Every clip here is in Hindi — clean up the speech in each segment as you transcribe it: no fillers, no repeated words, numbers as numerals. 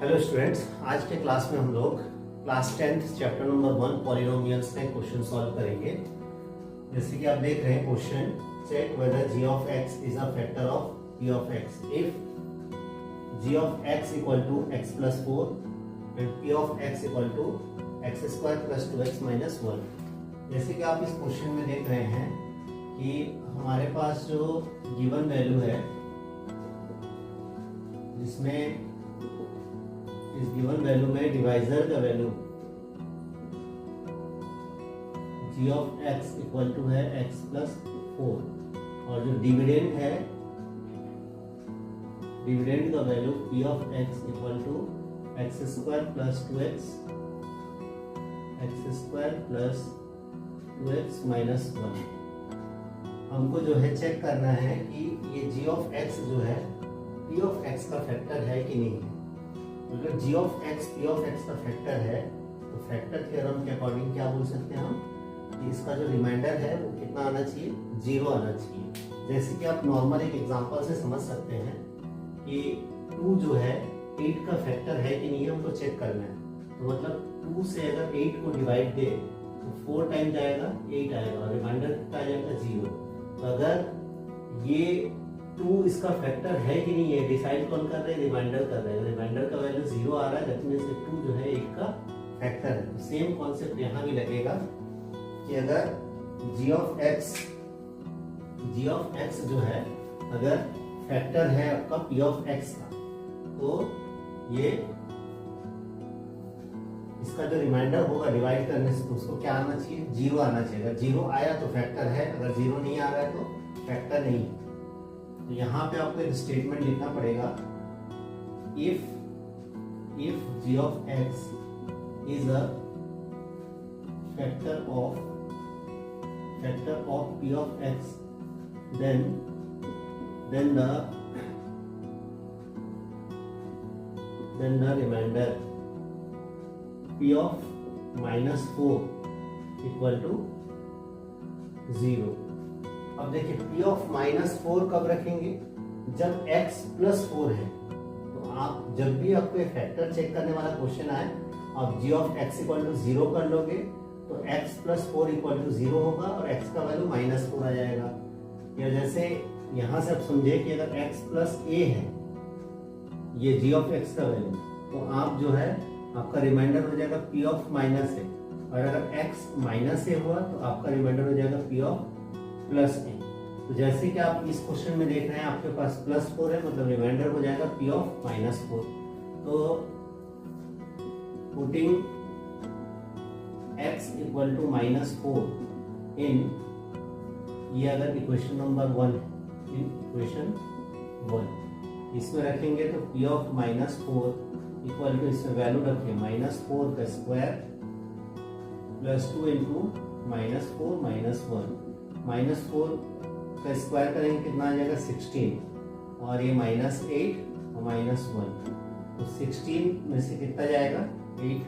हेलो स्टूडेंट्स, आज के क्लास में हम लोग class 10th chapter number 1 polynomials में क्वेश्चन सॉल्व करेंगे। जैसे कि आप देख रहे हैं question, check whether g of x is a factor of p of x if g of x equal to x plus 4 and p of x equal to x square plus 2x minus 1। जैसे कि आप इस क्वेश्चन में देख रहे हैं कि हमारे पास जो गिवन वैल्यू है, जिसमें इस गिवन वैल्यू में डिवाइजर का value g of x equal to है x प्लस 4 और जो डिविडेंड है, डिविडेंड का value p of x equal to x square plus 2x minus 1। हमको जो है चेक करना है कि ये g of x जो है p of x का फैक्टर है कि नहीं है। अगर g of x p of x का फैक्टर है तो फैक्टर थ्योरम के अकॉर्डिंग क्या बोल सकते हैं हम कि इसका जो रिमाइंडर है वो कितना आना चाहिए, 0 आना चाहिए। जैसे कि आप नॉर्मल एक एग्जांपल से समझ सकते हैं कि 2 जो है 8 का फैक्टर है कि नहीं है, हमको चेक करना है। तो मतलब 2 से अगर 8 को डिवाइड दे तो 4 टाइम जाएगा 8 आएगा और रिमाइंडर कितना आ जाएगा 0। तो अगर ये 2 इसका फैक्टर है कि नहीं है डिसाइड कौन कर रहे हैं, रिमाइंडर कर रहे हैं। रिमाइंडर का वैल्यू 0 आ रहा है, दैट मींस 2 जो है 1 का फैक्टर है। तो सेम कॉन्सेप्ट यहाँ भी लगेगा कि अगर g of x जो है अगर फैक्टर है आपका p of x का, तो ये इसका जो रिमाइंडर होगा डिवाइड करने से तो उसको क्या आना चाहिए, 0 आना चाहिए। अगर 0 आया तो फैक्टर है, अगर 0 नहीं आ रहा है तो फैक्टर नहीं है। तो यहाँ पे आपको एक स्टेटमेंट लिखना पड़ेगा, if g of x is a factor of p of x, then the remainder p of minus 4 equal to 0। अब देखिए p of minus 4 कब रखेंगे, जब x plus 4 है। तो आप जब भी आपको एक फैक्टर चेक करने वाला क्वेश्चन आए, आप g of x equal to 0 कर लोगे तो x plus 4 इक्वल टू 0 होगा और x का वैल्यू -4 आ जाएगा। या जैसे यहाँ से आप समझे कि अगर x plus a है ये g of x का वैल्यू, तो आप जो है आपका रिमाइंडर हो जाएगा p of minus a, और अगर x minus a हुआ तो आपका रिमाइंडर हो जाएगा p of प्लस a। तो जैसे कि आप इस क्वेश्चन में देख रहे हैं आपके पास +4 है, मतलब रिमाइंडर हो जाएगा p of -4। तो पुटिंग x इक्वल टू -4 इन, ये अगर इक्वेशन नंबर 1 है, इन इक्वेशन 1 इसमें रखेंगे तो p of -4 इक्वल टू, इसमें वैल्यू रखें -4 का स्क्वायर प्लस 2 इंटू -4 -1 का स्क्वायर करेंगे कितना आ जाएगा 16, और ये -8 और -1, तो 16 में से कितना जाएगा 8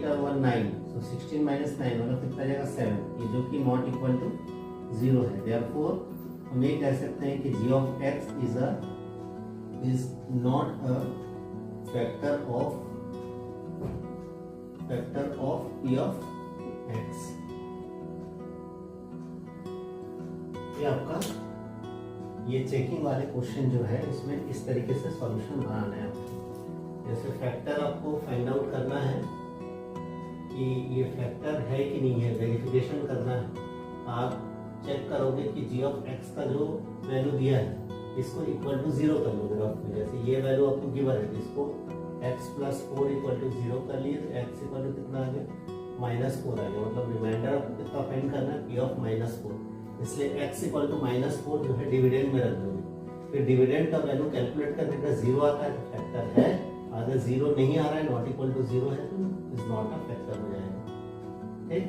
और 1 9, तो 16 - 9 मतलब कितना जाएगा 7, ये जो कि नॉट इक्वल टू 0 है। देयरफॉर हम ये कह सकते हैं कि g of x is not a factor of p of x। ये आपका ये चेकिंग वाले क्वेश्चन जो है इसमें इस तरीके से सॉल्यूशन बनाना है आपको। जैसे फैक्टर आपको फाइंड आउट करना है कि ये फैक्टर है कि नहीं है, वेरिफिकेशन करना है। आप चेक करोगे कि g of x का जो वैल्यू दिया है इसको इक्वल टू 0 कर लोगे रफ में। जैसे ये वैल्यू आपको गिवन है, इसको x plus 4 इक्वल टू 0 कर लिए तो x इक्वल टू कितना आ गया -4 आ गया। मतलब रिमाइंडर आपको कितना फाइंड करना है, p of -4। इसलिए x इक्वल टू -4 जो है डिविडेंड में रख दोगे, फिर डिविडेंड का वैल्यू कैलकुलेट करके अगर 0 आता है तो फैक्टर है, अगर 0 नहीं आ रहा है, नॉट इक्वल टू 0 है तो इज नॉट अ फैक्टर हो जाएगा। ठीक।